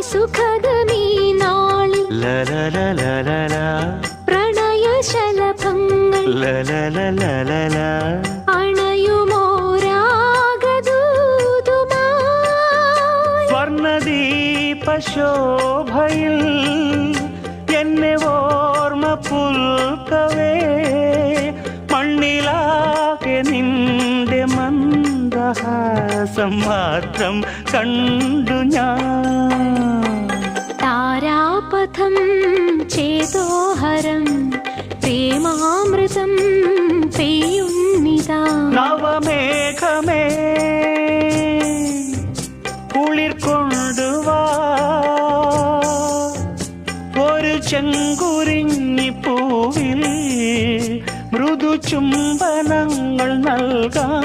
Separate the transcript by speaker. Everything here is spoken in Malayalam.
Speaker 1: സുഖദമീ നാളിൽ പ്രണയശലഭങ്ങൾ അണയുമോരാഗദൂതുമായി
Speaker 2: വർണ്ണദീപശോഭയിൽ എന്നെ ഓർമ്മ പുൽക്കവേ മണ്ണിലാകെ നിന്റെ മന്ദഹാസം മാത്രം കണ്ടു ഞാൻ.
Speaker 1: താരാപഥം ചേതോഹരം പ്രേമാമൃതം പെയ്യുന്നിതാ.
Speaker 2: നവമേഘമേ കുളിർ കൊണ്ടുവാ ഒരു ചെങ്കുരിഞ്ഞി പൂവിൽ മൃദു ചുംബനങ്ങൾ നൽകാം.